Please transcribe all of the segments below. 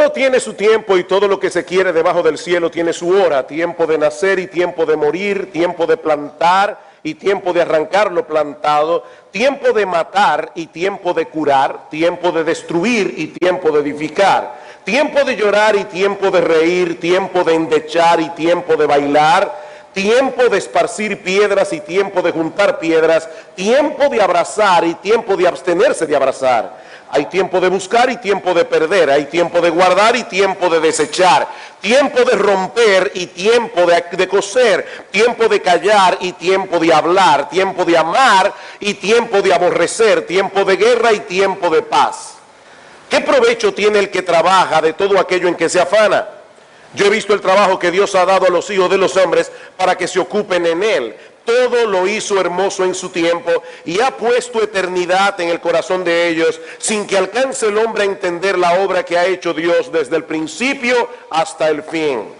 Todo tiene su tiempo y todo lo que se quiere debajo del cielo tiene su hora. Tiempo de nacer y tiempo de morir, tiempo de plantar y tiempo de arrancar lo plantado, tiempo de matar y tiempo de curar, tiempo de destruir y tiempo de edificar, tiempo de llorar y tiempo de reír, tiempo de endechar y tiempo de bailar, tiempo de esparcir piedras y tiempo de juntar piedras, tiempo de abrazar y tiempo de abstenerse de abrazar. Hay tiempo de buscar y tiempo de perder, hay tiempo de guardar y tiempo de desechar, tiempo de romper y tiempo de coser, tiempo de callar y tiempo de hablar, tiempo de amar y tiempo de aborrecer, tiempo de guerra y tiempo de paz. ¿Qué provecho tiene el que trabaja de todo aquello en que se afana? Yo he visto el trabajo que Dios ha dado a los hijos de los hombres para que se ocupen en él. Todo lo hizo hermoso en su tiempo y ha puesto eternidad en el corazón de ellos, sin que alcance el hombre a entender la obra que ha hecho Dios desde el principio hasta el fin.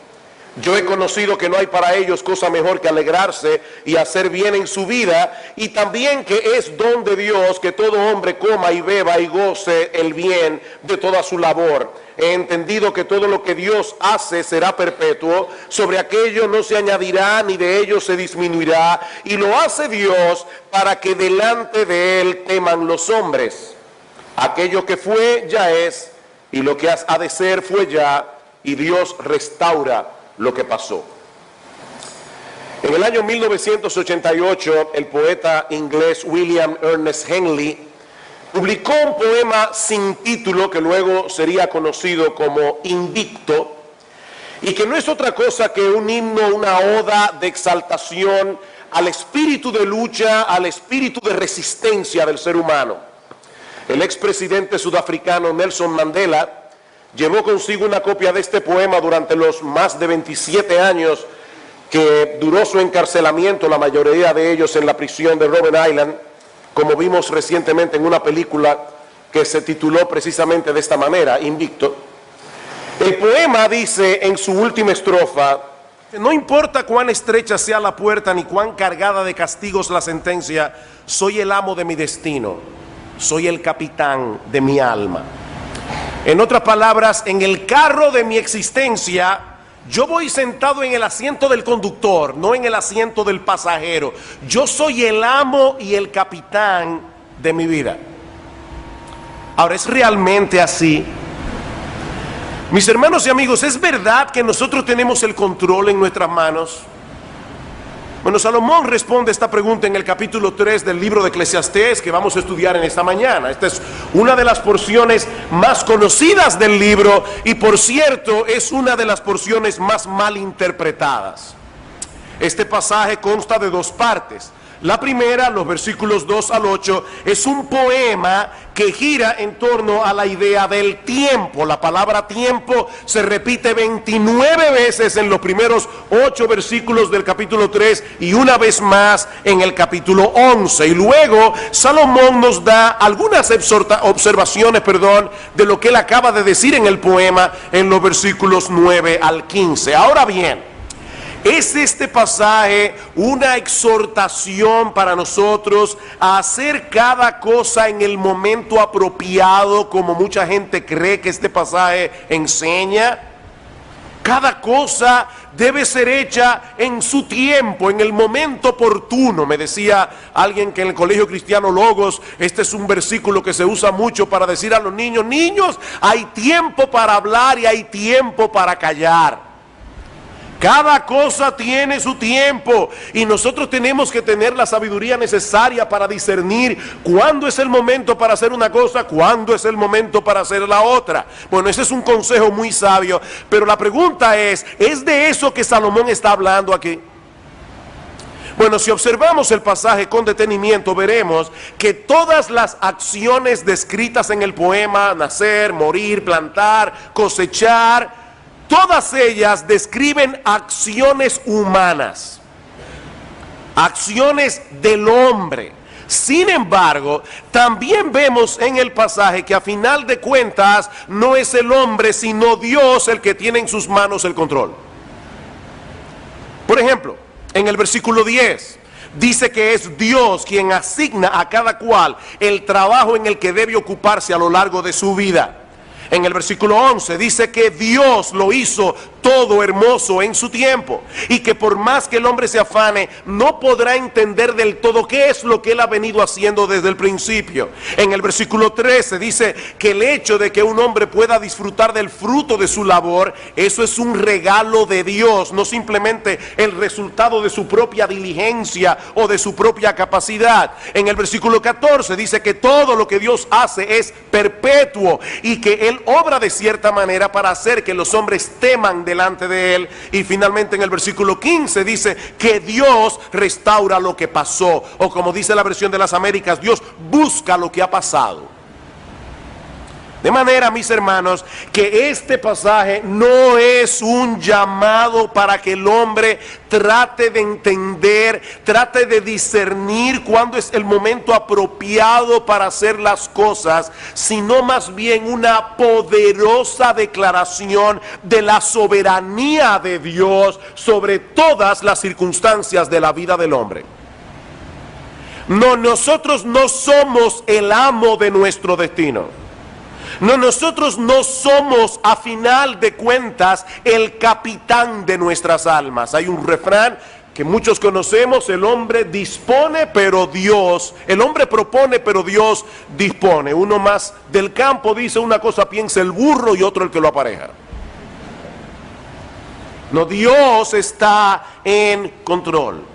Yo he conocido que no hay para ellos cosa mejor que alegrarse y hacer bien en su vida, y también que es don de Dios que todo hombre coma y beba y goce el bien de toda su labor. He entendido que todo lo que Dios hace será perpetuo, sobre aquello no se añadirá ni de ello se disminuirá, y lo hace Dios para que delante de él teman los hombres. Aquello que fue ya es, y lo que ha de ser fue ya, y Dios restaura lo que pasó. En el año 1988, el poeta inglés William Ernest Henley publicó un poema sin título que luego sería conocido como Invicto, y que no es otra cosa que un himno, una oda de exaltación al espíritu de lucha, al espíritu de resistencia del ser humano. El expresidente sudafricano Nelson Mandela llevó consigo una copia de este poema durante los más de 27 años que duró su encarcelamiento, la mayoría de ellos en la prisión de Robben Island, como vimos recientemente en una película que se tituló precisamente de esta manera, Invicto. El poema dice en su última estrofa: no importa cuán estrecha sea la puerta ni cuán cargada de castigos la sentencia, soy el amo de mi destino, soy el capitán de mi alma. En otras palabras, en el carro de mi existencia, yo voy sentado en el asiento del conductor, no en el asiento del pasajero. Yo soy el amo y el capitán de mi vida. Ahora, ¿es realmente así? Mis hermanos y amigos, ¿es verdad que nosotros tenemos el control en nuestras manos? Bueno, Salomón responde esta pregunta en el capítulo 3 del libro de Eclesiastés, que vamos a estudiar en esta mañana. Esta es una de las porciones más conocidas del libro y, por cierto, es una de las porciones más mal interpretadas. Este pasaje consta de dos partes. La primera, los versículos 2 al 8, es un poema que gira en torno a la idea del tiempo. La palabra tiempo se repite 29 veces en los primeros 8 versículos del capítulo 3 y una vez más en el capítulo 11. Y luego Salomón nos da algunas observaciones, de lo que él acaba de decir en el poema en los versículos 9 al 15. Ahora bien, ¿es este pasaje una exhortación para nosotros a hacer cada cosa en el momento apropiado, como mucha gente cree que este pasaje enseña? Cada cosa debe ser hecha en su tiempo, en el momento oportuno. Me decía alguien que en el colegio cristiano Logos, este es un versículo que se usa mucho para decir a los niños: niños, hay tiempo para hablar y hay tiempo para callar. Cada cosa tiene su tiempo y nosotros tenemos que tener la sabiduría necesaria para discernir cuándo es el momento para hacer una cosa, cuándo es el momento para hacer la otra. Bueno, ese es un consejo muy sabio, pero la pregunta ¿es de eso que Salomón está hablando aquí? Bueno, si observamos el pasaje con detenimiento, veremos que todas las acciones descritas en el poema, nacer, morir, plantar, cosechar, todas ellas describen acciones humanas, acciones del hombre. Sin embargo, también vemos en el pasaje que a final de cuentas no es el hombre sino Dios el que tiene en sus manos el control. Por ejemplo, en el versículo 10 dice que es Dios quien asigna a cada cual el trabajo en el que debe ocuparse a lo largo de su vida. En el versículo 11 dice que Dios lo hizo todo hermoso en su tiempo y que por más que el hombre se afane, no podrá entender del todo qué es lo que él ha venido haciendo desde el principio. En el versículo 13 dice que el hecho de que un hombre pueda disfrutar del fruto de su labor, eso es un regalo de Dios, no simplemente el resultado de su propia diligencia o de su propia capacidad. En el versículo 14 dice que todo lo que Dios hace es perpetuo y que Él obra de cierta manera para hacer que los hombres teman delante de Él. Y finalmente en el versículo 15 dice que Dios restaura lo que pasó, o como dice la versión de las Américas, Dios busca lo que ha pasado. De manera, mis hermanos, que este pasaje no es un llamado para que el hombre trate de entender, trate de discernir cuándo es el momento apropiado para hacer las cosas, sino más bien una poderosa declaración de la soberanía de Dios sobre todas las circunstancias de la vida del hombre. No, nosotros no somos el amo de nuestro destino. No, nosotros no somos a final de cuentas el capitán de nuestras almas. Hay un refrán que muchos conocemos: el hombre dispone pero Dios, el hombre propone pero Dios dispone. Uno más del campo dice: una cosa piensa el burro y otro el que lo apareja. No, Dios está en control.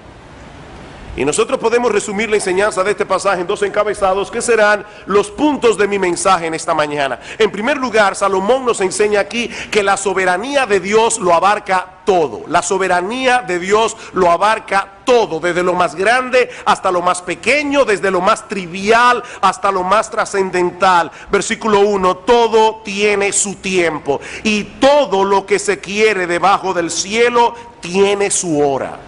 Y nosotros podemos resumir la enseñanza de este pasaje en dos encabezados que serán los puntos de mi mensaje en esta mañana. En primer lugar, Salomón nos enseña aquí que la soberanía de Dios lo abarca todo. La soberanía de Dios lo abarca todo, desde lo más grande hasta lo más pequeño, desde lo más trivial hasta lo más trascendental. Versículo 1, todo tiene su tiempo y todo lo que se quiere debajo del cielo tiene su hora.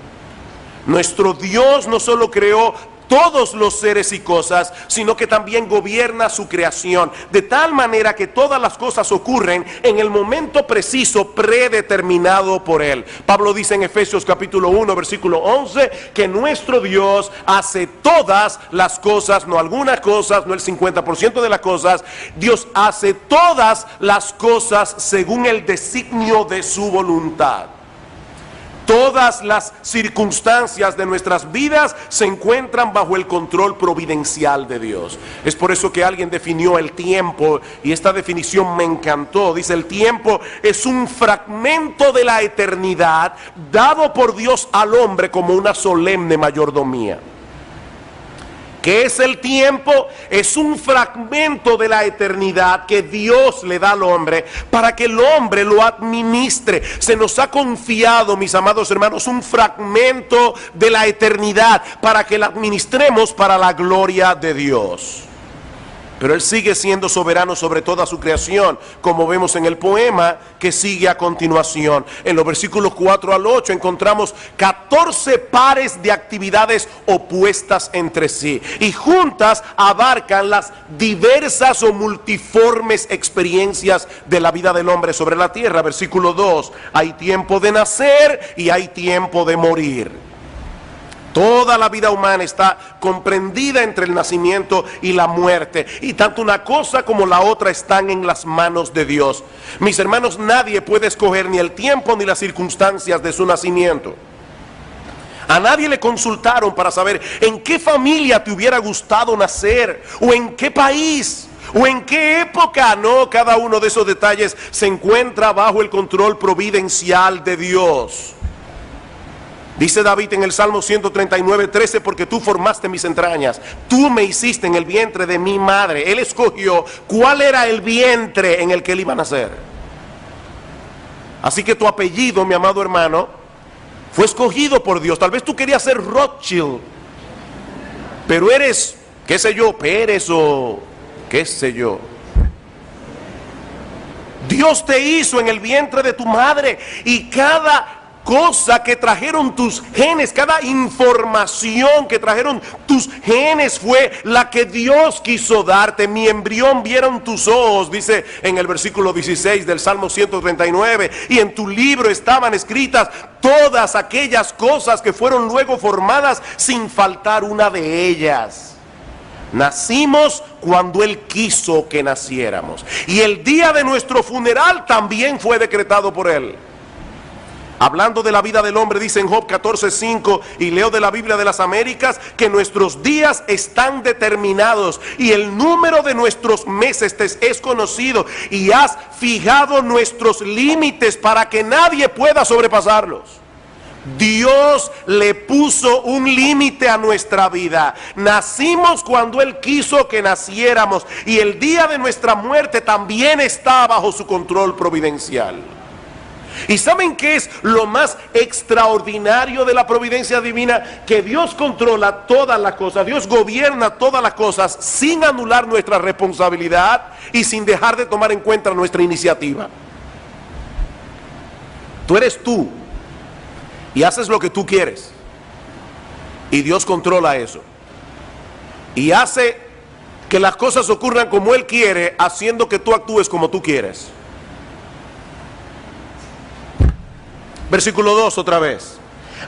Nuestro Dios no solo creó todos los seres y cosas, sino que también gobierna su creación, de tal manera que todas las cosas ocurren en el momento preciso predeterminado por Él. Pablo dice en Efesios capítulo 1, versículo 11, que nuestro Dios hace todas las cosas, no algunas cosas, no el 50% de las cosas. Dios hace todas las cosas según el designio de su voluntad. Todas las circunstancias de nuestras vidas se encuentran bajo el control providencial de Dios. Es por eso que alguien definió el tiempo, y esta definición me encantó. Dice: el tiempo es un fragmento de la eternidad dado por Dios al hombre como una solemne mayordomía. ¿Qué es el tiempo? Es un fragmento de la eternidad que Dios le da al hombre para que el hombre lo administre. Se nos ha confiado, mis amados hermanos, un fragmento de la eternidad para que la administremos para la gloria de Dios. Pero Él sigue siendo soberano sobre toda su creación, como vemos en el poema que sigue a continuación. En los versículos 4 al 8 encontramos 14 pares de actividades opuestas entre sí, y juntas abarcan las diversas o multiformes experiencias de la vida del hombre sobre la tierra. Versículo 2, hay tiempo de nacer y hay tiempo de morir. Toda la vida humana está comprendida entre el nacimiento y la muerte, y tanto una cosa como la otra están en las manos de Dios. Mis hermanos, nadie puede escoger ni el tiempo ni las circunstancias de su nacimiento. A nadie le consultaron para saber en qué familia te hubiera gustado nacer, o en qué país, o en qué época. No, cada uno de esos detalles se encuentra bajo el control providencial de Dios. Dice David en el Salmo 139:13, porque tú formaste mis entrañas, tú me hiciste en el vientre de mi madre. Él escogió cuál era el vientre en el que él iba a nacer. Así que tu apellido, mi amado hermano, fue escogido por Dios. Tal vez tú querías ser Rothschild, pero eres, qué sé yo, Pérez o qué sé yo. Dios te hizo en el vientre de tu madre, y cada cosa que trajeron tus genes, cada información que trajeron tus genes fue la que Dios quiso darte. Mi embrión vieron tus ojos, dice en el versículo 16 del Salmo 139, y en tu libro estaban escritas todas aquellas cosas que fueron luego formadas sin faltar una de ellas. Nacimos cuando Él quiso que naciéramos. Y el día de nuestro funeral también fue decretado por Él. Hablando de la vida del hombre, dice en Job 14:5, y leo de la Biblia de las Américas, que nuestros días están determinados y el número de nuestros meses es conocido, y has fijado nuestros límites para que nadie pueda sobrepasarlos. Dios le puso un límite a nuestra vida. Nacimos cuando Él quiso que naciéramos, y el día de nuestra muerte también está bajo su control providencial. ¿Y saben qué es lo más extraordinario de la providencia divina? Que Dios controla todas las cosas, Dios gobierna todas las cosas sin anular nuestra responsabilidad y sin dejar de tomar en cuenta nuestra iniciativa. Tú eres tú y haces lo que tú quieres, y Dios controla eso y hace que las cosas ocurran como Él quiere, haciendo que tú actúes como tú quieres. Versículo 2 otra vez.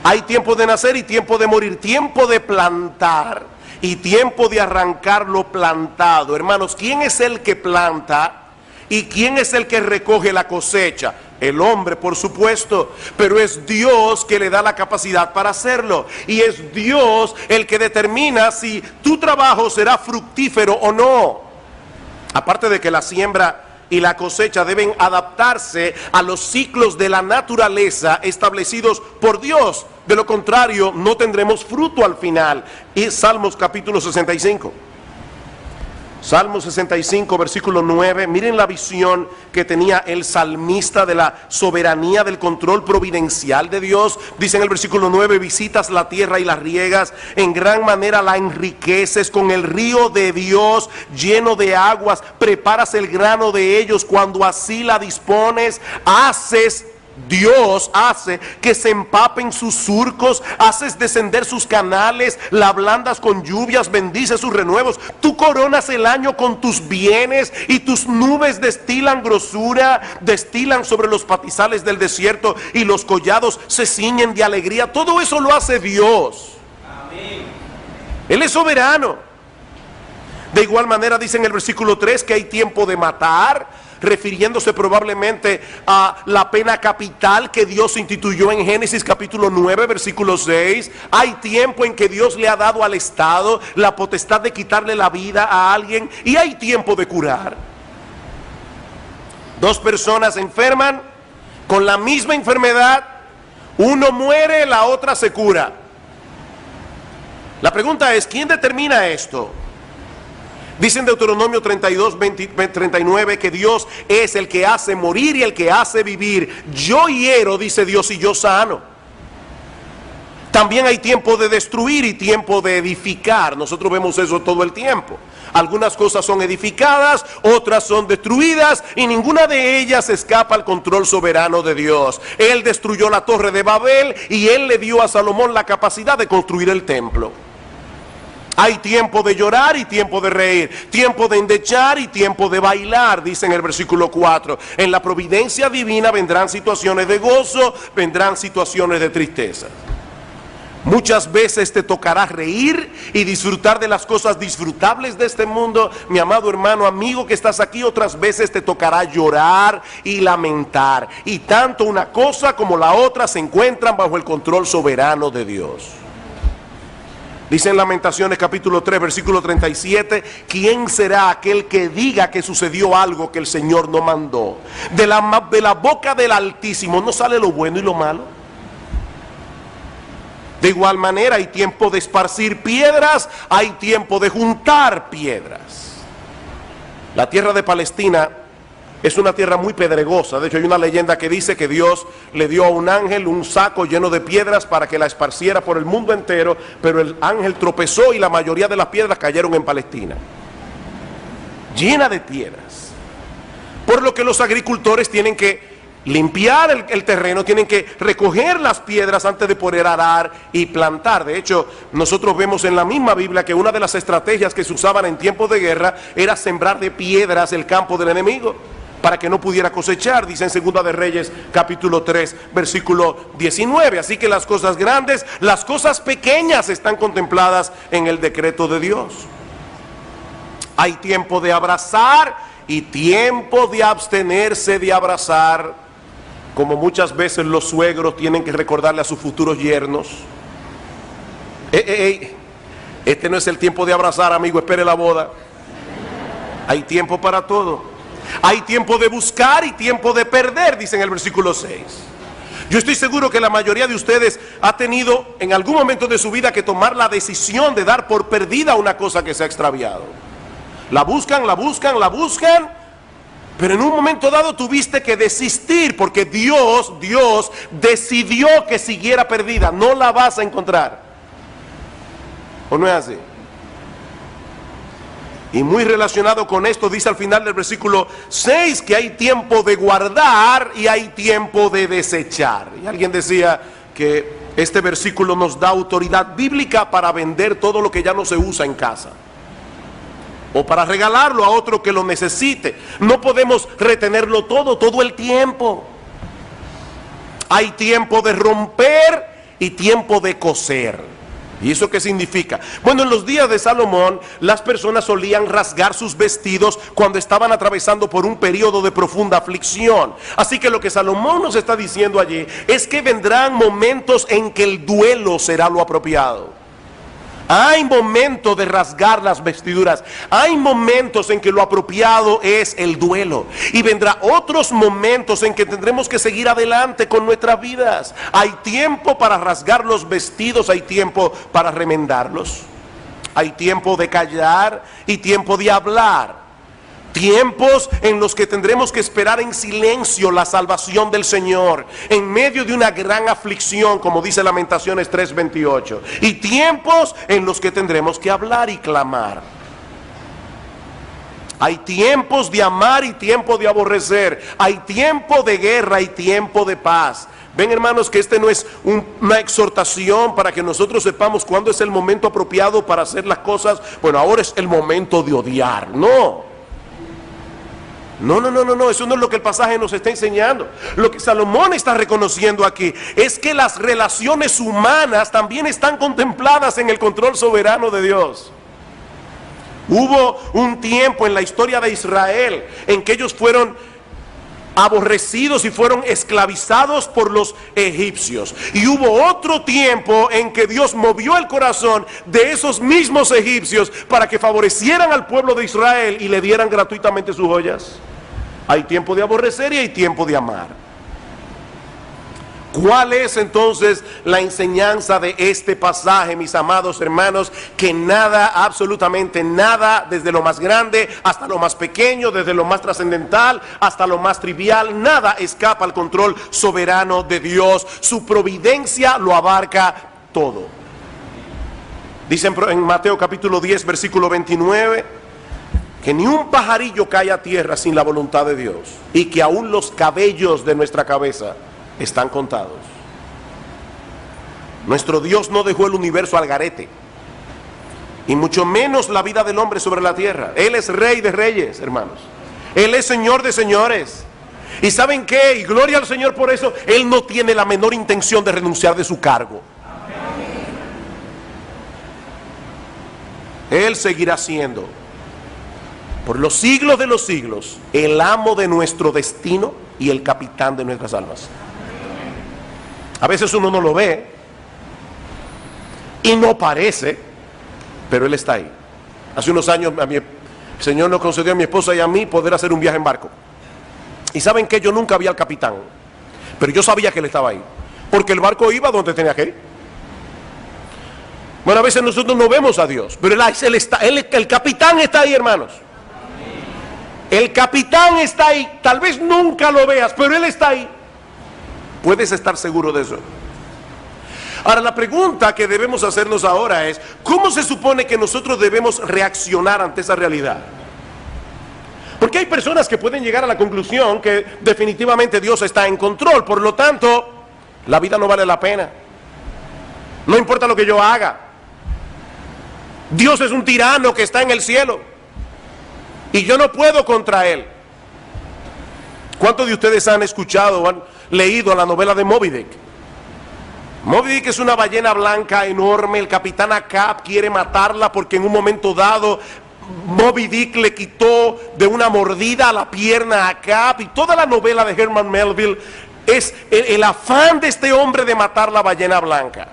Hay tiempo de nacer y tiempo de morir, tiempo de plantar y tiempo de arrancar lo plantado. Hermanos, ¿quién es el que planta y quién es el que recoge la cosecha? El hombre, por supuesto, pero es Dios que le da la capacidad para hacerlo. Y es Dios el que determina si tu trabajo será fructífero o no. Aparte de que la siembra y la cosecha deben adaptarse a los ciclos de la naturaleza establecidos por Dios. De lo contrario, no tendremos fruto al final. Y Salmos capítulo 65. Salmo 65, versículo 9. Miren la visión que tenía el salmista de la soberanía, del control providencial de Dios. Dice en el versículo 9: visitas la tierra y la riegas, en gran manera la enriqueces, con el río de Dios lleno de aguas, preparas el grano de ellos cuando así la dispones, Dios hace que se empapen sus surcos, haces descender sus canales, la ablandas con lluvias, bendices sus renuevos. Tú coronas el año con tus bienes y tus nubes destilan grosura, destilan sobre los pastizales del desierto y los collados se ciñen de alegría. Todo eso lo hace Dios. Amén. Él es soberano. De igual manera dice en el versículo 3 que hay tiempo de matar, refiriéndose probablemente a la pena capital que Dios instituyó en Génesis capítulo 9, versículo 6. Hay tiempo en que Dios le ha dado al Estado la potestad de quitarle la vida a alguien, y hay tiempo de curar. Dos personas enferman con la misma enfermedad, uno muere, la otra se cura. La pregunta es, ¿quién determina esto? Dice en Deuteronomio 32, 39 que Dios es el que hace morir y el que hace vivir. Yo hiero, dice Dios, y yo sano. También hay tiempo de destruir y tiempo de edificar. Nosotros vemos eso todo el tiempo. Algunas cosas son edificadas, otras son destruidas, y ninguna de ellas escapa al control soberano de Dios. Él destruyó la torre de Babel y Él le dio a Salomón la capacidad de construir el templo. Hay tiempo de llorar y tiempo de reír, tiempo de endechar y tiempo de bailar, dice en el versículo 4. En la providencia divina vendrán situaciones de gozo, vendrán situaciones de tristeza. Muchas veces te tocará reír y disfrutar de las cosas disfrutables de este mundo, mi amado hermano, amigo que estás aquí. Otras veces te tocará llorar y lamentar. Y tanto una cosa como la otra se encuentran bajo el control soberano de Dios. Dice en Lamentaciones capítulo 3, versículo 37, ¿quién será aquel que diga que sucedió algo que el Señor no mandó? De la boca del Altísimo no sale lo bueno y lo malo. De igual manera hay tiempo de esparcir piedras, hay tiempo de juntar piedras. La tierra de Palestina es una tierra muy pedregosa. De hecho hay una leyenda que dice que Dios le dio a un ángel un saco lleno de piedras para que la esparciera por el mundo entero, pero el ángel tropezó y la mayoría de las piedras cayeron en Palestina, llena de piedras. Por lo que los agricultores tienen que limpiar el terreno, tienen que recoger las piedras antes de poder arar y plantar. De hecho, nosotros vemos en la misma Biblia que una de las estrategias que se usaban en tiempos de guerra era sembrar de piedras el campo del enemigo para que no pudiera cosechar, dice en Segunda de Reyes capítulo 3 versículo 19. Así que las cosas grandes, las cosas pequeñas están contempladas en el decreto de Dios. Hay tiempo de abrazar y tiempo de abstenerse de abrazar, como muchas veces los suegros tienen que recordarle a sus futuros yernos. Este no es el tiempo de abrazar, amigo, espere la boda. Hay tiempo para todo. Hay tiempo de buscar y tiempo de perder, dice en el versículo 6. Yo estoy seguro que la mayoría de ustedes ha tenido en algún momento de su vida que tomar la decisión de dar por perdida una cosa que se ha extraviado. La buscan, pero en un momento dado tuviste que desistir porque Dios decidió que siguiera perdida. No la vas a encontrar. ¿O no es así? Y muy relacionado con esto dice al final del versículo 6 que hay tiempo de guardar y hay tiempo de desechar. Y alguien decía que este versículo nos da autoridad bíblica para vender todo lo que ya no se usa en casa, o para regalarlo a otro que lo necesite. No podemos retenerlo todo el tiempo. Hay tiempo de romper y tiempo de coser. ¿Y eso qué significa? Bueno, en los días de Salomón, las personas solían rasgar sus vestidos cuando estaban atravesando por un periodo de profunda aflicción. Así que lo que Salomón nos está diciendo allí es que vendrán momentos en que el duelo será lo apropiado. Hay momentos de rasgar las vestiduras. Hay momentos en que lo apropiado es el duelo. Y vendrá otros momentos en que tendremos que seguir adelante con nuestras vidas. Hay tiempo para rasgar los vestidos, hay tiempo para remendarlos. Hay tiempo de callar y tiempo de hablar. Tiempos en los que tendremos que esperar en silencio la salvación del Señor en medio de una gran aflicción, como dice Lamentaciones 3:28. Y tiempos en los que tendremos que hablar y clamar. Hay tiempos de amar y tiempo de aborrecer. Hay tiempo de guerra y tiempo de paz. Ven, hermanos, que este no es una exhortación para que nosotros sepamos cuándo es el momento apropiado para hacer las cosas. Bueno, ahora es el momento de odiar. No, eso no es lo que el pasaje nos está enseñando. Lo que Salomón está reconociendo aquí es que las relaciones humanas también están contempladas en el control soberano de Dios. Hubo un tiempo en la historia de Israel en que ellos fueron aborrecidos y fueron esclavizados por los egipcios. Y hubo otro tiempo en que Dios movió el corazón de esos mismos egipcios para que favorecieran al pueblo de Israel y le dieran gratuitamente sus joyas. Hay tiempo de aborrecer y hay tiempo de amar. ¿Cuál es entonces la enseñanza de este pasaje, mis amados hermanos? Que nada, absolutamente nada, desde lo más grande hasta lo más pequeño, desde lo más trascendental hasta lo más trivial, nada escapa al control soberano de Dios. Su providencia lo abarca todo. Dicen en Mateo capítulo 10, versículo 29, que ni un pajarillo cae a tierra sin la voluntad de Dios, y que aún los cabellos de nuestra cabeza están contados. Nuestro Dios no dejó el universo al garete, y mucho menos la vida del hombre sobre la tierra. Él es Rey de reyes, hermanos. Él es Señor de señores. ¿Y saben qué? Y gloria al Señor por eso. Él no tiene la menor intención de renunciar de su cargo. Él seguirá siendo, por los siglos de los siglos, el amo de nuestro destino y el capitán de nuestras almas. A veces uno no lo ve y no parece, pero Él está ahí. Hace unos años el Señor nos concedió a mi esposa y a mí poder hacer un viaje en barco. Y saben que yo nunca vi al capitán, pero yo sabía que Él estaba ahí, porque el barco iba donde tenía que ir. Bueno, a veces nosotros no vemos a Dios, pero el capitán está ahí, hermanos. El capitán está ahí. Tal vez nunca lo veas, pero Él está ahí. Puedes estar seguro de eso. Ahora, la pregunta que debemos hacernos ahora es: ¿cómo se supone que nosotros debemos reaccionar ante esa realidad? Porque hay personas que pueden llegar a la conclusión que definitivamente Dios está en control, por lo tanto, la vida no vale la pena. No importa lo que yo haga. Dios es un tirano que está en el cielo y yo no puedo contra Él. ¿Cuántos de ustedes han escuchado o han leído la novela de Moby Dick? Moby Dick es una ballena blanca enorme. El capitán Ahab quiere matarla porque en un momento dado Moby Dick le quitó de una mordida a la pierna a Acab, y toda la novela de Herman Melville es el afán de este hombre de matar la ballena blanca.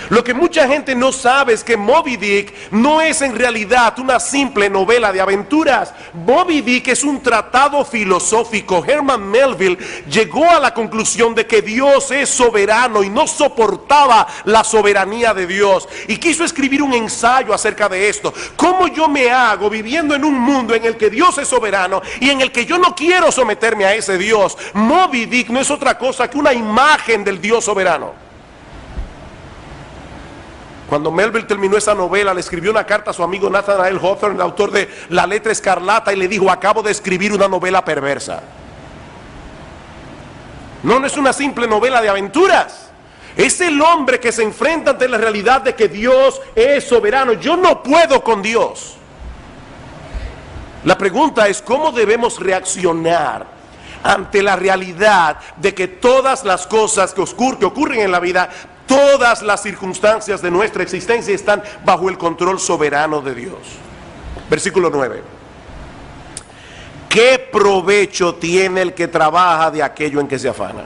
Lo que mucha gente no sabe es que Moby Dick no es en realidad una simple novela de aventuras. Moby Dick es un tratado filosófico. Herman Melville llegó a la conclusión de que Dios es soberano y no soportaba la soberanía de Dios, y quiso escribir un ensayo acerca de esto. ¿Cómo yo me hago viviendo en un mundo en el que Dios es soberano y en el que yo no quiero someterme a ese Dios? Moby Dick no es otra cosa que una imagen del Dios soberano. Cuando Melville terminó esa novela, le escribió una carta a su amigo Nathaniel Hawthorne, el autor de La Letra Escarlata, y le dijo: acabo de escribir una novela perversa. No es una simple novela de aventuras. Es el hombre que se enfrenta ante la realidad de que Dios es soberano. Yo no puedo con Dios. La pregunta es: ¿cómo debemos reaccionar ante la realidad de que todas las cosas que ocurren en la vida, todas las circunstancias de nuestra existencia están bajo el control soberano de Dios? Versículo 9. ¿Qué provecho tiene el que trabaja de aquello en que se afana?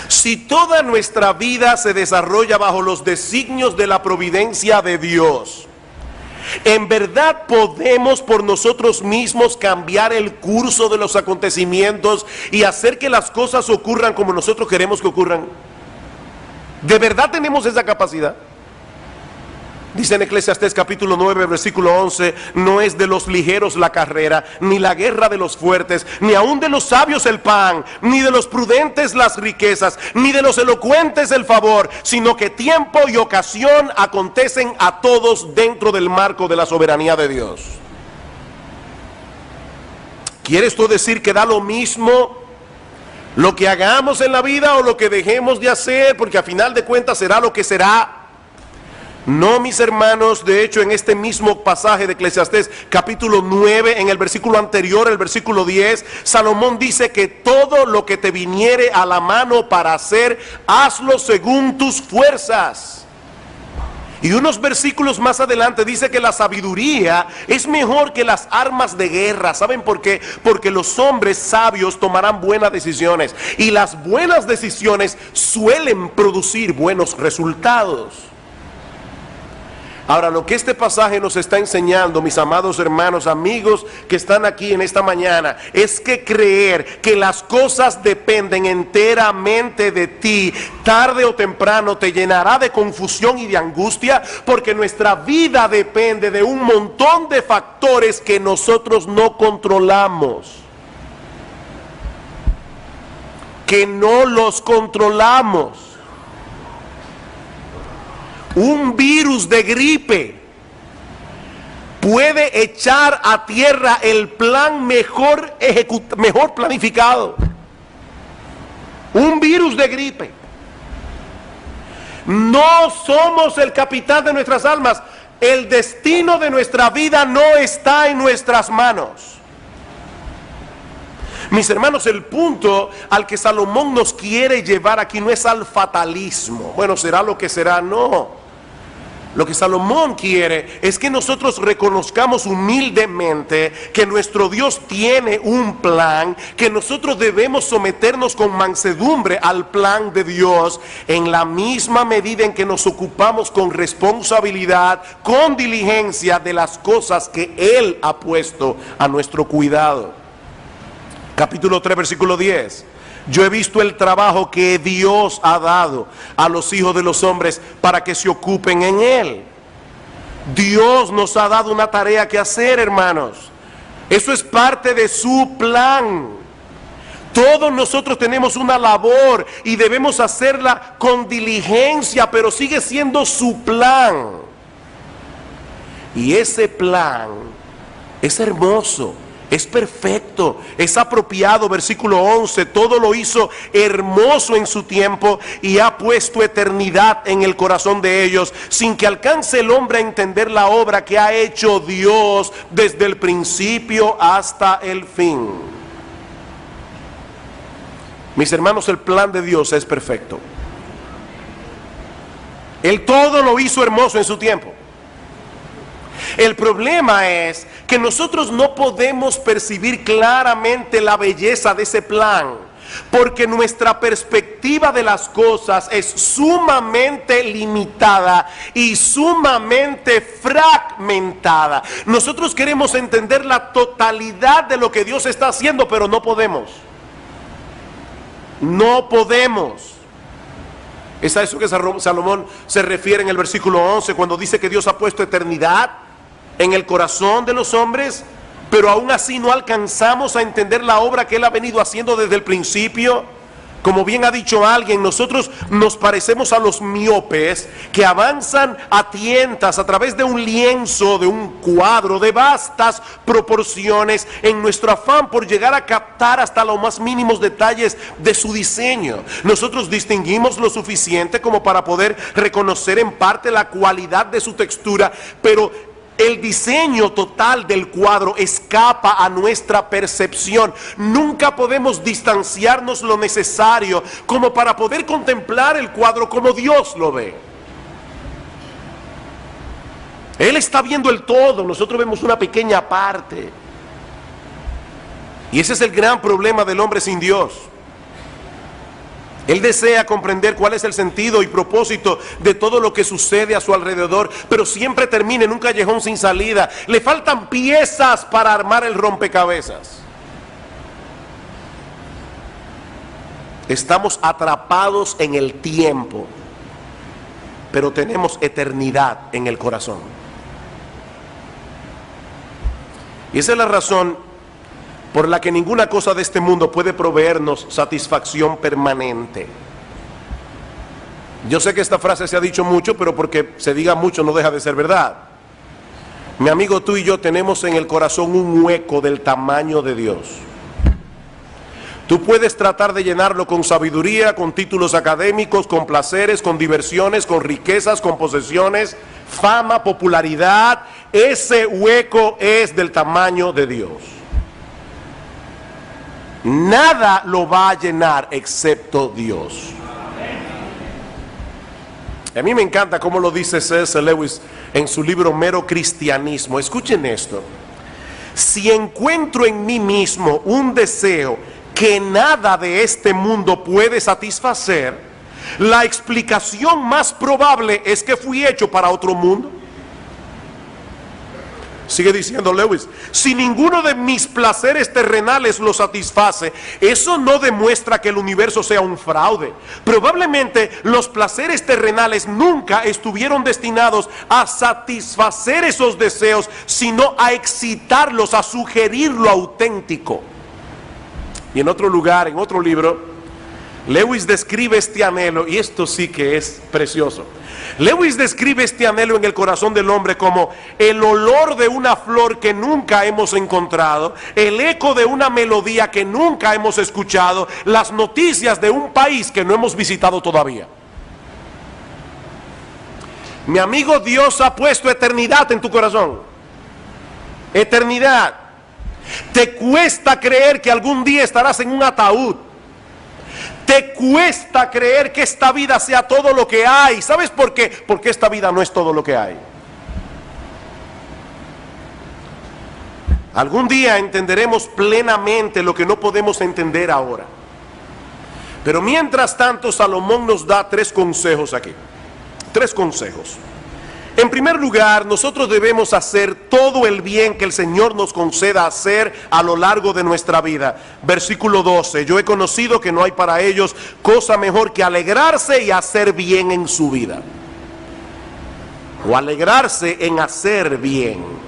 Si toda nuestra vida se desarrolla bajo los designios de la providencia de Dios, ¿en verdad podemos por nosotros mismos cambiar el curso de los acontecimientos y hacer que las cosas ocurran como nosotros queremos que ocurran? ¿De verdad tenemos esa capacidad? Dice en Eclesiastés capítulo 9 versículo 11: no es de los ligeros la carrera, ni la guerra de los fuertes, ni aun de los sabios el pan, ni de los prudentes las riquezas, ni de los elocuentes el favor, sino que tiempo y ocasión acontecen a todos dentro del marco de la soberanía de Dios. ¿Quiere esto decir que da lo mismo lo que hagamos en la vida o lo que dejemos de hacer, porque a final de cuentas será lo que será? No, mis hermanos. De hecho, en este mismo pasaje de Eclesiastés capítulo 9, en el versículo anterior, el versículo 10, Salomón dice que todo lo que te viniere a la mano para hacer, hazlo según tus fuerzas. Y unos versículos más adelante dice que la sabiduría es mejor que las armas de guerra. ¿Saben por qué? Porque los hombres sabios tomarán buenas decisiones, y las buenas decisiones suelen producir buenos resultados. Ahora, lo que este pasaje nos está enseñando, mis amados hermanos, amigos que están aquí en esta mañana, es que creer que las cosas dependen enteramente de ti, tarde o temprano te llenará de confusión y de angustia, porque nuestra vida depende de un montón de factores que nosotros no controlamos, que no los controlamos. Un virus de gripe puede echar a tierra el plan mejor planificado. Un virus de gripe. No somos el capitán de nuestras almas. El destino de nuestra vida no está en nuestras manos. Mis hermanos, el punto al que Salomón nos quiere llevar aquí no es al fatalismo. Bueno, será lo que será, no. Lo que Salomón quiere es que nosotros reconozcamos humildemente que nuestro Dios tiene un plan, que nosotros debemos someternos con mansedumbre al plan de Dios, en la misma medida en que nos ocupamos con responsabilidad, con diligencia de las cosas que Él ha puesto a nuestro cuidado. Capítulo 3, versículo 10. Yo he visto el trabajo que Dios ha dado a los hijos de los hombres para que se ocupen en él. Dios nos ha dado una tarea que hacer, hermanos. Eso es parte de su plan. Todos nosotros tenemos una labor y debemos hacerla con diligencia, pero sigue siendo su plan. Y ese plan es hermoso. Es perfecto, es apropiado. Versículo 11, todo lo hizo hermoso en su tiempo y ha puesto eternidad en el corazón de ellos, sin que alcance el hombre a entender la obra que ha hecho Dios desde el principio hasta el fin. Mis hermanos, el plan de Dios es perfecto. Él todo lo hizo hermoso en su tiempo. El problema es que nosotros no podemos percibir claramente la belleza de ese plan, porque nuestra perspectiva de las cosas es sumamente limitada y sumamente fragmentada. Nosotros queremos entender la totalidad de lo que Dios está haciendo, pero no podemos. No podemos. Es a eso que Salomón se refiere en el versículo 11, cuando dice que Dios ha puesto eternidad en el corazón de los hombres, pero aún así no alcanzamos a entender la obra que Él ha venido haciendo desde el principio. Como bien ha dicho alguien, nosotros nos parecemos a los miopes que avanzan a tientas a través de un lienzo, de un cuadro de vastas proporciones, en nuestro afán por llegar a captar hasta los más mínimos detalles de su diseño. Nosotros distinguimos lo suficiente como para poder reconocer en parte la cualidad de su textura, pero el diseño total del cuadro escapa a nuestra percepción. Nunca podemos distanciarnos lo necesario como para poder contemplar el cuadro como Dios lo ve. Él está viendo el todo, nosotros vemos una pequeña parte. Y ese es el gran problema del hombre sin Dios. Él desea comprender cuál es el sentido y propósito de todo lo que sucede a su alrededor, pero siempre termina en un callejón sin salida. Le faltan piezas para armar el rompecabezas. Estamos atrapados en el tiempo, pero tenemos eternidad en el corazón. Y esa es la razón por la que ninguna cosa de este mundo puede proveernos satisfacción permanente. Yo sé que esta frase se ha dicho mucho, pero porque se diga mucho no deja de ser verdad. Mi amigo, tú y yo tenemos en el corazón un hueco del tamaño de Dios. Tú puedes tratar de llenarlo con sabiduría, con títulos académicos, con placeres, con diversiones, con riquezas, con posesiones, fama, popularidad. Ese hueco es del tamaño de Dios. Nada lo va a llenar excepto Dios. A mí me encanta cómo lo dice C.S. Lewis en su libro Mero Cristianismo. Escuchen esto: si encuentro en mí mismo un deseo que nada de este mundo puede satisfacer, la explicación más probable es que fui hecho para otro mundo. Sigue diciendo Lewis: si ninguno de mis placeres terrenales lo satisface, eso no demuestra que el universo sea un fraude. Probablemente los placeres terrenales nunca estuvieron destinados a satisfacer esos deseos, sino a excitarlos, a sugerir lo auténtico. Y en otro lugar, en otro libro, Lewis describe este anhelo, y esto sí que es precioso. Lewis describe este anhelo en el corazón del hombre como el olor de una flor que nunca hemos encontrado, el eco de una melodía que nunca hemos escuchado, las noticias de un país que no hemos visitado todavía. Mi amigo, Dios ha puesto eternidad en tu corazón. Eternidad. Te cuesta creer que algún día estarás en un ataúd. Te cuesta creer que esta vida sea todo lo que hay. ¿Sabes por qué? Porque esta vida no es todo lo que hay. Algún día entenderemos plenamente lo que no podemos entender ahora. Pero mientras tanto, Salomón nos da 3 consejos aquí. 3 consejos. En primer lugar, nosotros debemos hacer todo el bien que el Señor nos conceda hacer a lo largo de nuestra vida. Versículo 12, yo he conocido que no hay para ellos cosa mejor que alegrarse y hacer bien en su vida. O alegrarse en hacer bien.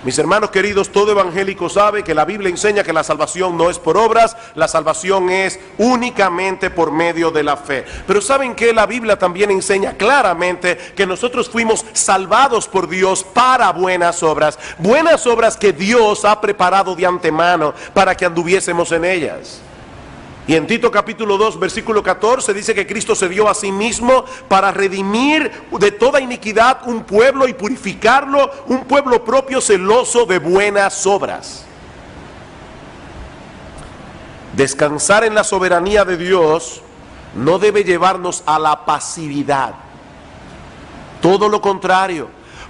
Mis hermanos queridos, todo evangélico sabe que la Biblia enseña que la salvación no es por obras, la salvación es únicamente por medio de la fe. Pero ¿saben qué? La Biblia también enseña claramente que nosotros fuimos salvados por Dios para buenas obras que Dios ha preparado de antemano para que anduviésemos en ellas. Y en Tito capítulo 2 versículo 14 dice que Cristo se dio a sí mismo para redimir de toda iniquidad un pueblo y purificarlo, un pueblo propio celoso de buenas obras. Descansar en la soberanía de Dios no debe llevarnos a la pasividad. Todo lo contrario,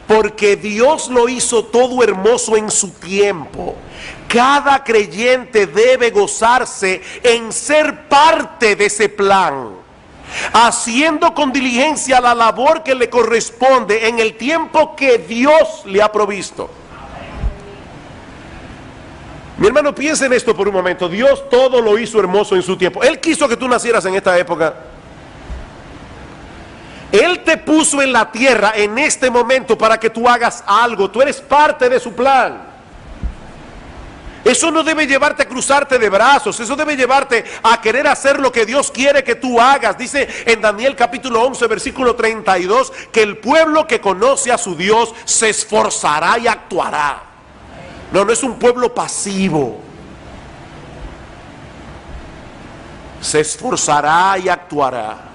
porque Dios lo hizo todo hermoso en su tiempo. Cada creyente debe gozarse en ser parte de ese plan, haciendo con diligencia la labor que le corresponde en el tiempo que Dios le ha provisto. Mi hermano, piensa en esto por un momento. Dios todo lo hizo hermoso en su tiempo. Él quiso que tú nacieras en esta época. Él te puso en la tierra en este momento para que tú hagas algo. Tú eres parte de su plan. Eso no debe llevarte a cruzarte de brazos. Eso debe llevarte a querer hacer lo que Dios quiere que tú hagas. Dice en Daniel capítulo 11 versículo 32 que el pueblo que conoce a su Dios se esforzará y actuará. No, no es un pueblo pasivo. Se esforzará y actuará.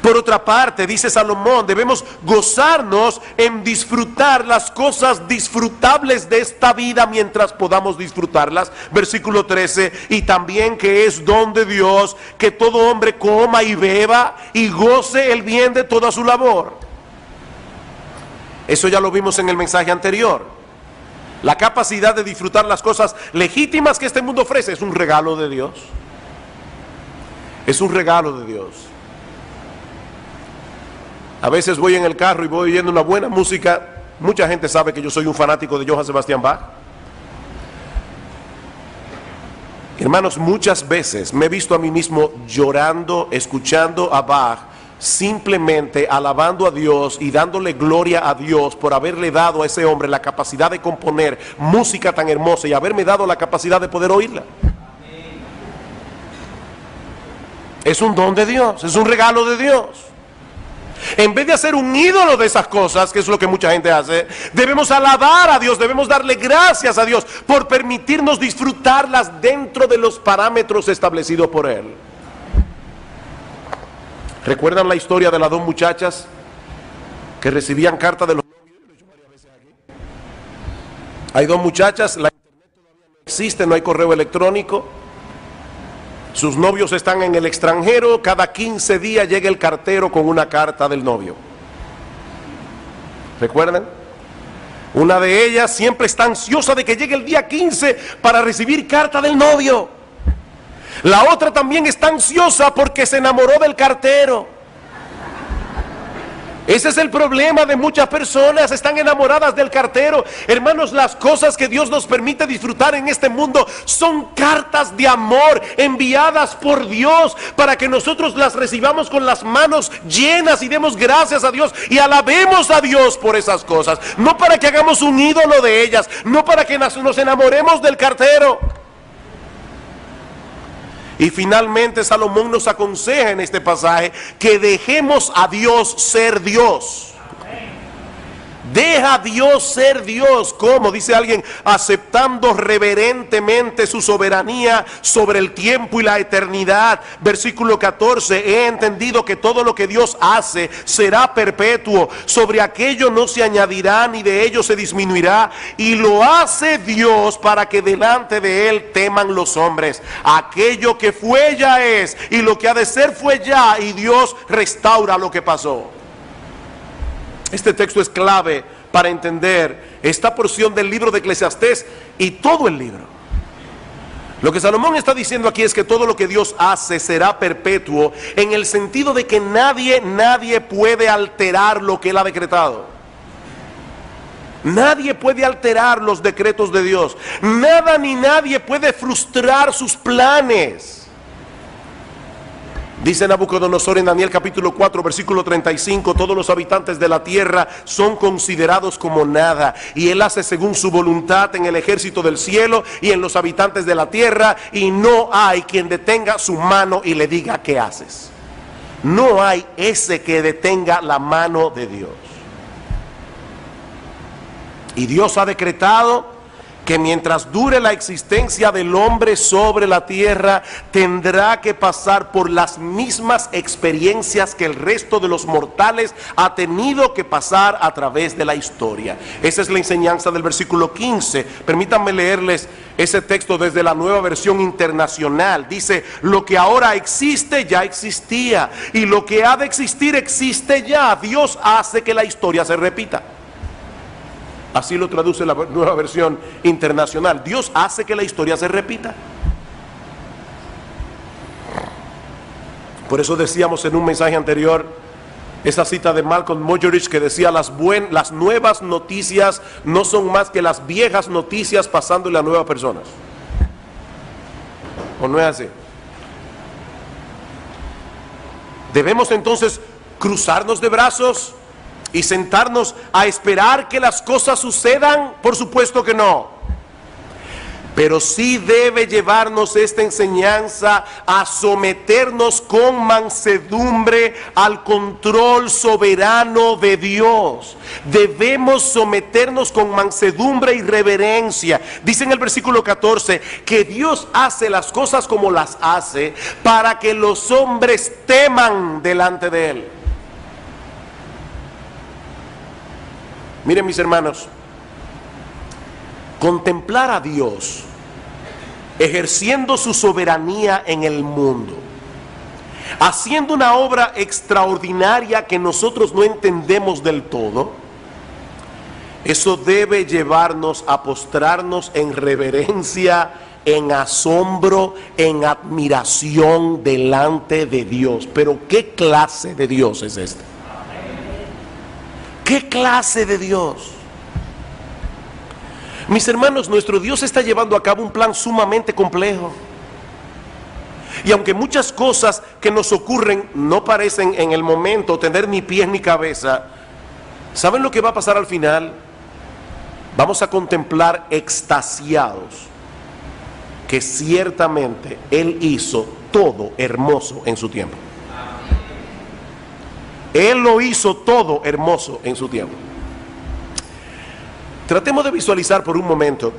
Por otra parte, dice Salomón, debemos gozarnos en disfrutar las cosas disfrutables de esta vida mientras podamos disfrutarlas. Versículo 13, y también que es don de Dios que todo hombre coma y beba y goce el bien de toda su labor. Eso ya lo vimos en el mensaje anterior. La capacidad de disfrutar las cosas legítimas que este mundo ofrece es un regalo de Dios. Es un regalo de Dios. A veces voy en el carro y voy oyendo una buena música. Mucha gente sabe que yo soy un fanático de Johann Sebastian Bach. Hermanos, muchas veces me he visto a mí mismo llorando, escuchando a Bach, simplemente alabando a Dios y dándole gloria a Dios por haberle dado a ese hombre la capacidad de componer música tan hermosa y haberme dado la capacidad de poder oírla. Es un don de Dios, es un regalo de Dios. En vez de hacer un ídolo de esas cosas, que es lo que mucha gente hace, debemos alabar a Dios, debemos darle gracias a Dios por permitirnos disfrutarlas dentro de los parámetros establecidos por Él. ¿Recuerdan la historia de las dos muchachas que recibían cartas de los novios? Hay dos muchachas, la internet todavía no existe, no hay correo electrónico. Sus novios están en el extranjero, cada 15 días llega el cartero con una carta del novio. ¿Recuerdan? Una de ellas siempre está ansiosa de que llegue el día 15 para recibir carta del novio. La otra también está ansiosa porque se enamoró del cartero. Ese es el problema de muchas personas, están enamoradas del cartero. Hermanos, las cosas que Dios nos permite disfrutar en este mundo son cartas de amor enviadas por Dios para que nosotros las recibamos con las manos llenas y demos gracias a Dios y alabemos a Dios por esas cosas. No para que hagamos un ídolo de ellas, no para que nos enamoremos del cartero. Y finalmente Salomón nos aconseja en este pasaje que dejemos a Dios ser Dios. Deja a Dios ser Dios. ¿Cómo? Dice alguien, aceptando reverentemente su soberanía sobre el tiempo y la eternidad. Versículo 14, he entendido que todo lo que Dios hace será perpetuo. Sobre aquello no se añadirá ni de ello se disminuirá. Y lo hace Dios para que delante de Él teman los hombres. Aquello que fue ya es, y lo que ha de ser fue ya, y Dios restaura lo que pasó. Este texto es clave para entender esta porción del libro de Eclesiastés y todo el libro. Lo que Salomón está diciendo aquí es que todo lo que Dios hace será perpetuo, en el sentido de que nadie puede alterar lo que Él ha decretado. Nadie puede alterar los decretos de Dios. Nada ni nadie puede frustrar sus planes. Dice Nabucodonosor en Daniel capítulo 4 versículo 35, todos los habitantes de la tierra son considerados como nada, y Él hace según su voluntad en el ejército del cielo y en los habitantes de la tierra, y no hay quien detenga su mano y le diga ¿qué haces? No hay ese que detenga la mano de Dios. Y Dios ha decretado que mientras dure la existencia del hombre sobre la tierra, tendrá que pasar por las mismas experiencias que el resto de los mortales ha tenido que pasar a través de la historia. Esa es la enseñanza del versículo 15. Permítanme leerles ese texto desde la Nueva Versión Internacional. Dice: lo que ahora existe ya existía, y lo que ha de existir existe ya. Dios hace que la historia se repita. Así lo traduce la Nueva Versión Internacional. Dios hace que la historia se repita. Por eso decíamos en un mensaje anterior esa cita de Malcolm Muggeridge que decía: las nuevas noticias no son más que las viejas noticias pasándole a nuevas personas. ¿O no es así? Debemos entonces cruzarnos de brazos y sentarnos a esperar que las cosas sucedan. Por supuesto que no. Pero sí debe llevarnos esta enseñanza a someternos con mansedumbre al control soberano de Dios. Debemos someternos con mansedumbre y reverencia. Dice en el versículo 14 que Dios hace las cosas como las hace para que los hombres teman delante de Él. Miren, mis hermanos, contemplar a Dios ejerciendo su soberanía en el mundo, haciendo una obra extraordinaria que nosotros no entendemos del todo, eso debe llevarnos a postrarnos en reverencia, en asombro, en admiración delante de Dios. Pero ¿qué clase de Dios es este? ¿Qué clase de Dios? Mis hermanos, nuestro Dios está llevando a cabo un plan sumamente complejo. Y aunque muchas cosas que nos ocurren no parecen en el momento tener ni pies ni cabeza, ¿saben lo que va a pasar al final? Vamos a contemplar extasiados que ciertamente Él hizo todo hermoso en su tiempo. Él lo hizo todo hermoso en su tiempo. Tratemos de visualizar por un momento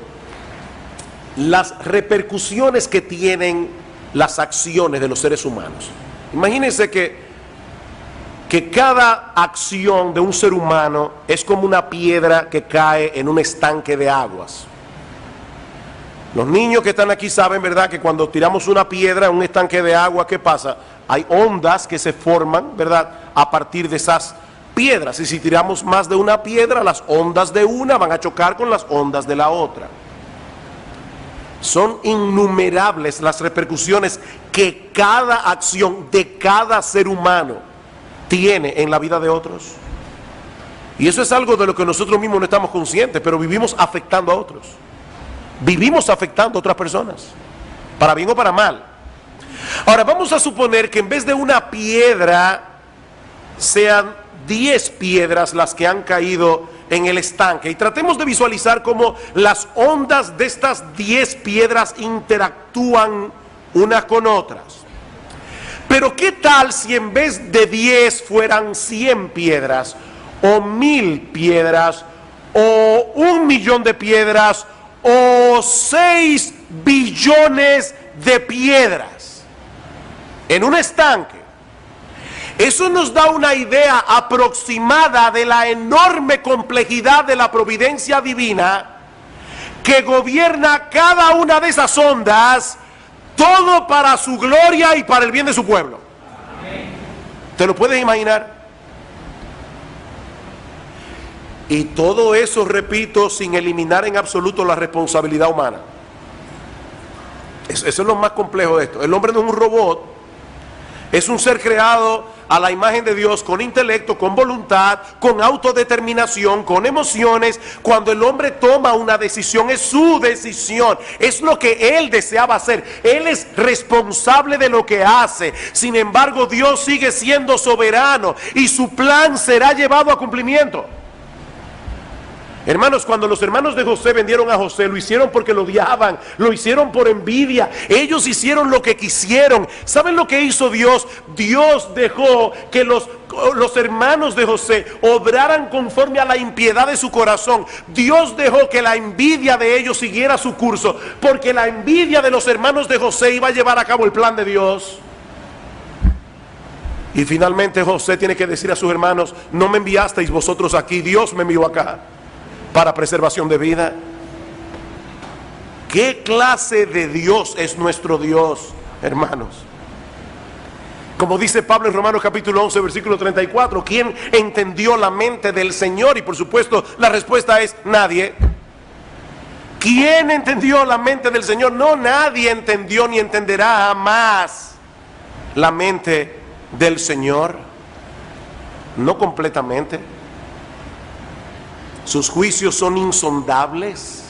las repercusiones que tienen las acciones de los seres humanos. Imagínense que cada acción de un ser humano es como una piedra que cae en un estanque de aguas. Los niños que están aquí saben, ¿verdad?, que cuando tiramos una piedra en un estanque de agua, ¿qué pasa? Hay ondas que se forman, ¿verdad?, a partir de esas piedras. Y si tiramos más de una piedra, las ondas de una van a chocar con las ondas de la otra. Son innumerables las repercusiones que cada acción de cada ser humano tiene en la vida de otros. Y eso es algo de lo que nosotros mismos no estamos conscientes, pero vivimos afectando a otros. Vivimos afectando a otras personas, para bien o para mal. Ahora vamos a suponer que en vez de una piedra sean 10 piedras las que han caído en el estanque, y tratemos de visualizar cómo las ondas de estas 10 piedras interactúan unas con otras. Pero ¿qué tal si en vez de 10 fueran 100 piedras, o 1000 piedras, o 1.000.000 de piedras, o 6 billones de piedras en un estanque? Eso nos da una idea aproximada de la enorme complejidad de la providencia divina que gobierna cada una de esas ondas, todo para su gloria y para el bien de su pueblo. ¿Te lo puedes imaginar? Y todo eso, repito, sin eliminar en absoluto la responsabilidad humana. Eso es lo más complejo de esto. El hombre no es un robot, es un ser creado a la imagen de Dios, con intelecto, con voluntad, con autodeterminación, con emociones. Cuando el hombre toma una decisión, es su decisión, es lo que él deseaba hacer. Él es responsable de lo que hace. Sin embargo, Dios sigue siendo soberano y su plan será llevado a cumplimiento. Hermanos, cuando los hermanos de José vendieron a José, lo hicieron porque lo odiaban, lo hicieron por envidia. Ellos hicieron lo que quisieron. ¿Saben lo que hizo Dios? Dios dejó que los hermanos de José obraran conforme a la impiedad de su corazón. Dios dejó que la envidia de ellos siguiera su curso, porque la envidia de los hermanos de José iba a llevar a cabo el plan de Dios. Y finalmente José tiene que decir a sus hermanos: no me enviasteis vosotros aquí, Dios me envió acá para preservación de vida. ¿Qué clase de Dios es nuestro Dios, hermanos? Como dice Pablo en Romanos capítulo 11 versículo 34, ¿quién entendió la mente del Señor? Y por supuesto la respuesta es nadie. ¿Quién entendió la mente del Señor? No, nadie entendió ni entenderá jamás la mente del Señor. No completamente. Sus juicios son insondables,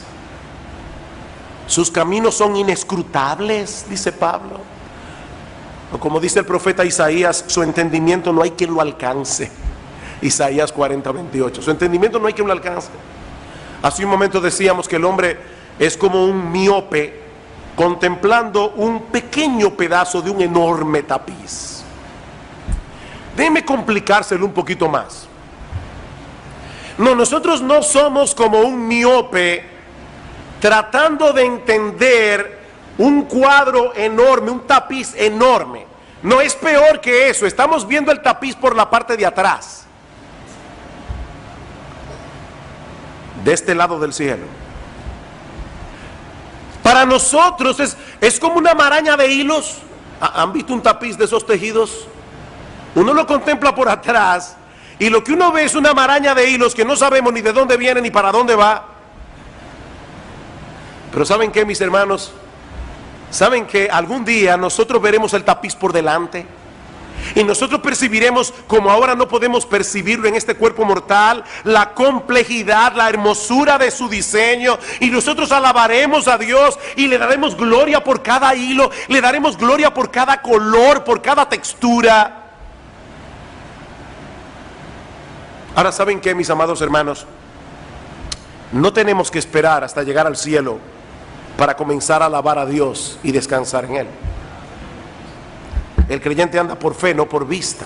sus caminos son inescrutables, dice Pablo. O como dice el profeta Isaías, su entendimiento no hay quien lo alcance. Isaías 40:28. Su entendimiento no hay quien lo alcance. Hace un momento decíamos que el hombre es como un miope contemplando un pequeño pedazo de un enorme tapiz. Déjeme complicárselo un poquito más. No, nosotros no somos como un miope tratando de entender un cuadro enorme, un tapiz enorme. No, es peor que eso. Estamos viendo el tapiz por la parte de atrás, de este lado del cielo. Para nosotros es como una maraña de hilos. ¿Han visto un tapiz de esos tejidos? Uno lo contempla por atrás y lo que uno ve es una maraña de hilos que no sabemos ni de dónde viene ni para dónde va. Pero ¿saben qué, mis hermanos? ¿Saben que algún día nosotros veremos el tapiz por delante? Y nosotros percibiremos, como ahora no podemos percibirlo en este cuerpo mortal, la complejidad, la hermosura de su diseño. Y nosotros alabaremos a Dios y le daremos gloria por cada hilo, le daremos gloria por cada color, por cada textura. Ahora, ¿saben qué, mis amados hermanos? No tenemos que esperar hasta llegar al cielo para comenzar a alabar a Dios y descansar en Él. El creyente anda por fe, no por vista.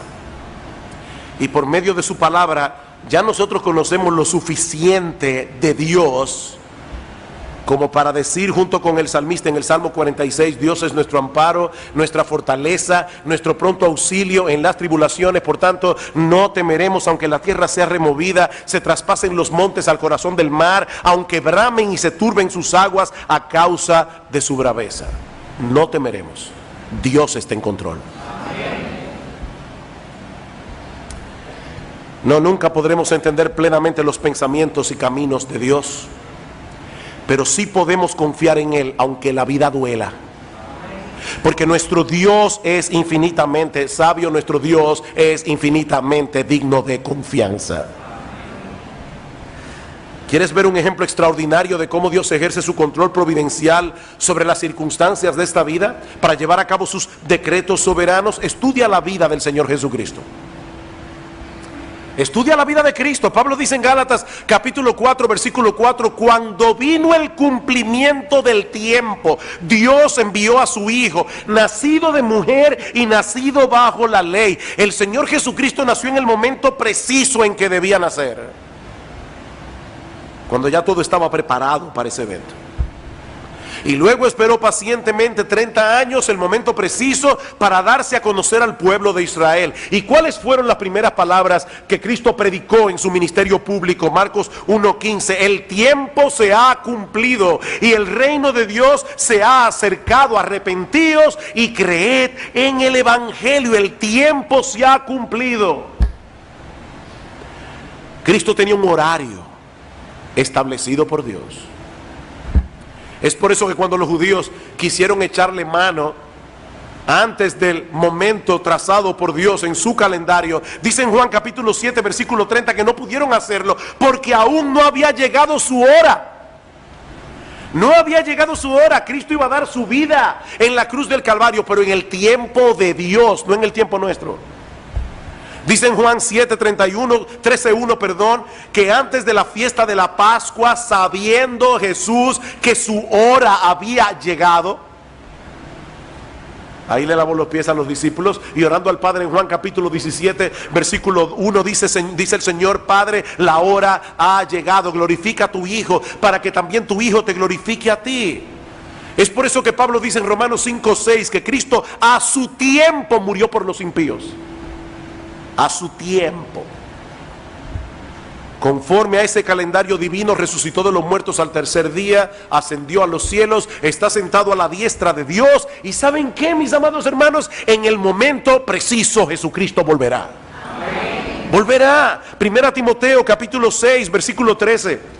Y por medio de su palabra, ya nosotros conocemos lo suficiente de Dios como para decir junto con el salmista en el Salmo 46, Dios es nuestro amparo, nuestra fortaleza, nuestro pronto auxilio en las tribulaciones. Por tanto, no temeremos aunque la tierra sea removida, se traspasen los montes al corazón del mar, aunque bramen y se turben sus aguas a causa de su braveza. No temeremos. Dios está en control. No, nunca podremos entender plenamente los pensamientos y caminos de Dios, pero sí podemos confiar en Él aunque la vida duela, porque nuestro Dios es infinitamente sabio, nuestro Dios es infinitamente digno de confianza. ¿Quieres ver un ejemplo extraordinario de cómo Dios ejerce su control providencial sobre las circunstancias de esta vida para llevar a cabo sus decretos soberanos? Estudia la vida del Señor Jesucristo. Estudia la vida de Cristo. Pablo dice en Gálatas capítulo 4 versículo 4: cuando vino el cumplimiento del tiempo, Dios envió a su Hijo, nacido de mujer y nacido bajo la ley. El Señor Jesucristo nació en el momento preciso en que debía nacer, cuando ya todo estaba preparado para ese evento. Y luego esperó pacientemente 30 años, el momento preciso para darse a conocer al pueblo de Israel. ¿Y cuáles fueron las primeras palabras que Cristo predicó en su ministerio público? Marcos 1:15: el tiempo se ha cumplido y el reino de Dios se ha acercado, arrepentíos y creed en el evangelio. El tiempo se ha cumplido. Cristo tenía un horario establecido por Dios. Es por eso que cuando los judíos quisieron echarle mano antes del momento trazado por Dios en su calendario, dice en Juan capítulo 7 versículo 30 que no pudieron hacerlo porque aún no había llegado su hora. No había llegado su hora. Cristo iba a dar su vida en la cruz del Calvario, pero en el tiempo de Dios, no en el tiempo nuestro. Dice en Juan 13:1, perdón, que antes de la fiesta de la Pascua, sabiendo Jesús que su hora había llegado, ahí le lavó los pies a los discípulos y orando al Padre en Juan capítulo 17, versículo 1, dice el Señor: Padre, la hora ha llegado, glorifica a tu Hijo para que también tu Hijo te glorifique a ti. Es por eso que Pablo dice en Romanos 5:6 que Cristo a su tiempo murió por los impíos. A su tiempo. Conforme a ese calendario divino, resucitó de los muertos al tercer día, ascendió a los cielos, está sentado a la diestra de Dios. ¿Y saben qué, mis amados hermanos? En el momento preciso Jesucristo volverá. Amén. Volverá. Primera Timoteo capítulo 6, versículo 13.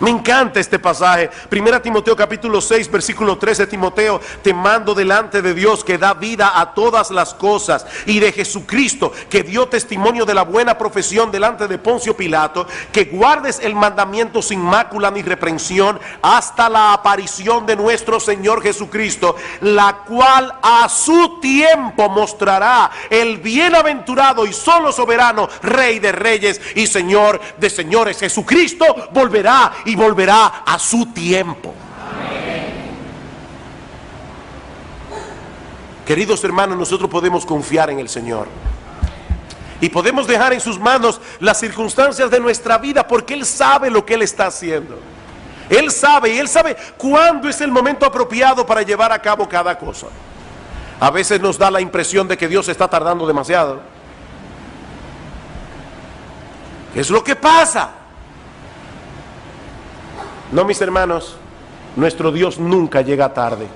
Me encanta este pasaje. Primera Timoteo capítulo 6, versículo 13. Timoteo, te mando delante de Dios que da vida a todas las cosas, y de Jesucristo que dio testimonio de la buena profesión delante de Poncio Pilato, que guardes el mandamiento sin mácula ni reprensión hasta la aparición de nuestro Señor Jesucristo, la cual a su tiempo mostrará el bienaventurado y solo soberano Rey de reyes y Señor de señores. Jesucristo volverá y volverá a su tiempo. Amén. Queridos hermanos, nosotros podemos confiar en el Señor y podemos dejar en sus manos las circunstancias de nuestra vida, porque Él sabe lo que Él está haciendo. Él sabe, y Él sabe cuándo es el momento apropiado para llevar a cabo cada cosa. A veces nos da la impresión de que Dios está tardando demasiado. ¿Qué es lo que pasa? No, mis hermanos, nuestro Dios nunca llega tarde.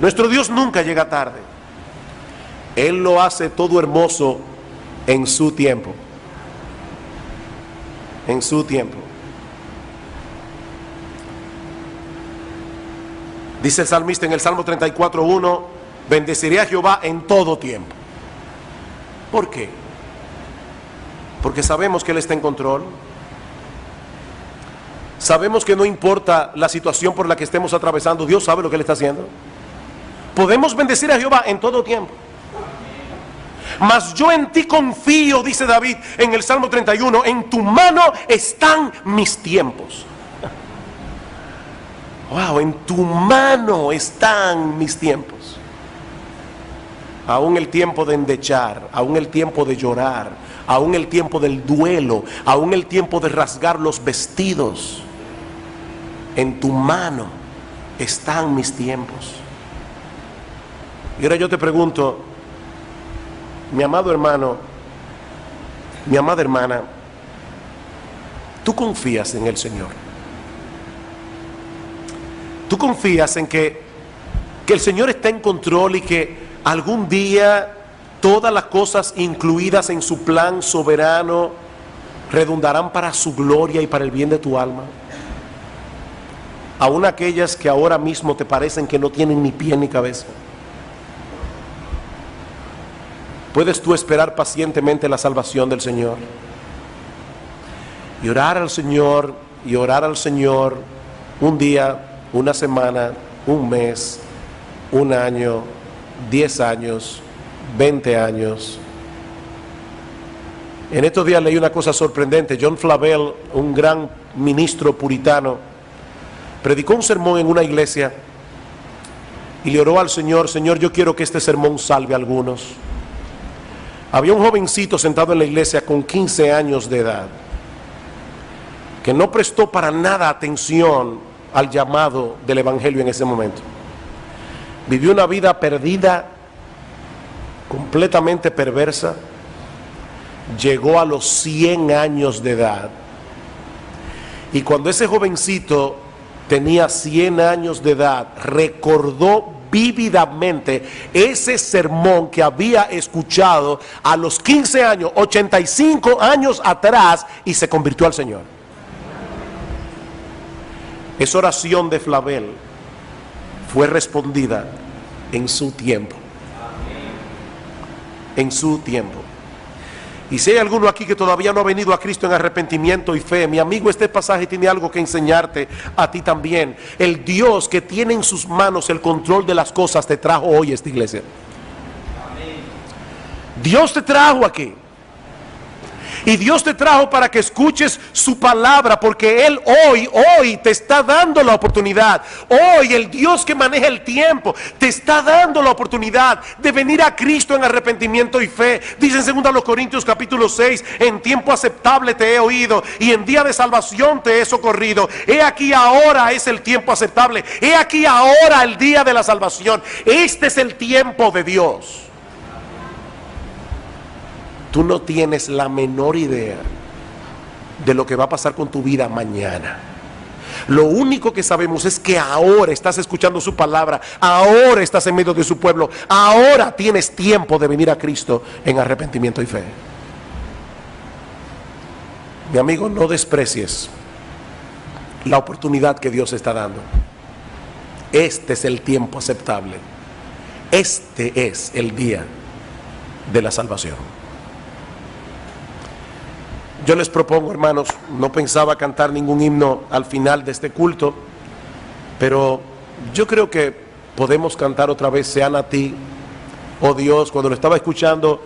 Nuestro Dios nunca llega tarde. Él lo hace todo hermoso en su tiempo. En su tiempo. Dice el salmista en el Salmo 34:1: bendeciré a Jehová en todo tiempo. ¿Por qué? Porque sabemos que Él está en control. Sabemos que no importa la situación por la que estemos atravesando, Dios sabe lo que Él está haciendo. Podemos bendecir a Jehová en todo tiempo. Mas yo en ti confío, dice David en el Salmo 31, en tu mano están mis tiempos. Wow, en tu mano están mis tiempos. Aún el tiempo de endechar, aún el tiempo de llorar, aún el tiempo del duelo, aún el tiempo de rasgar los vestidos. En tu mano están mis tiempos. Y ahora yo te pregunto, mi amado hermano, mi amada hermana, ¿tú confías en el Señor? ¿Tú confías en que el Señor está en control y que algún día todas las cosas incluidas en su plan soberano redundarán para su gloria y para el bien de tu alma? Aún aquellas que ahora mismo te parecen que no tienen ni pie ni cabeza. ¿Puedes tú esperar pacientemente la salvación del Señor? Y orar al Señor, y orar al Señor un día, una semana, un mes, un año, 10 años, 20 años. En estos días leí una cosa sorprendente. John Flavel, un gran ministro puritano, predicó un sermón en una iglesia y le oró al Señor: Señor, yo quiero que este sermón salve a algunos. Había un jovencito sentado en la iglesia con 15 años de edad que no prestó para nada atención al llamado del evangelio en ese momento. Vivió una vida perdida, completamente perversa. Llegó a los 100 años de edad, y cuando ese jovencito tenía 100 años de edad, recordó vívidamente ese sermón que había escuchado a los 15 años, 85 años atrás, y se convirtió al Señor. Esa oración de Flavel fue respondida en su tiempo. En su tiempo. Y si hay alguno aquí que todavía no ha venido a Cristo en arrepentimiento y fe, mi amigo, este pasaje tiene algo que enseñarte a ti también. El Dios que tiene en sus manos el control de las cosas te trajo hoy a esta iglesia. Dios te trajo aquí. Y Dios te trajo para que escuches su palabra, porque Él hoy te está dando la oportunidad. Hoy el Dios que maneja el tiempo te está dando la oportunidad de venir a Cristo en arrepentimiento y fe. Dice en 2 Corintios capítulo 6, en tiempo aceptable te he oído y en día de salvación te he socorrido. He aquí ahora es el tiempo aceptable. He aquí ahora el día de la salvación. Este es el tiempo de Dios. Tú no tienes la menor idea de lo que va a pasar con tu vida mañana. Lo único que sabemos es que ahora estás escuchando su palabra, ahora estás en medio de su pueblo, ahora tienes tiempo de venir a Cristo en arrepentimiento y fe. Mi amigo, no desprecies la oportunidad que Dios está dando. Este es el tiempo aceptable. Este es el día de la salvación. Yo les propongo, hermanos, no pensaba cantar ningún himno al final de este culto, pero yo creo que podemos cantar otra vez Sean a ti, oh Dios. Cuando lo estaba escuchando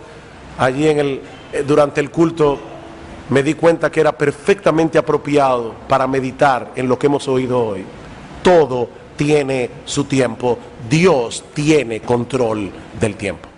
allí durante el culto, me di cuenta que era perfectamente apropiado para meditar en lo que hemos oído hoy. Todo tiene su tiempo. Dios tiene control del tiempo.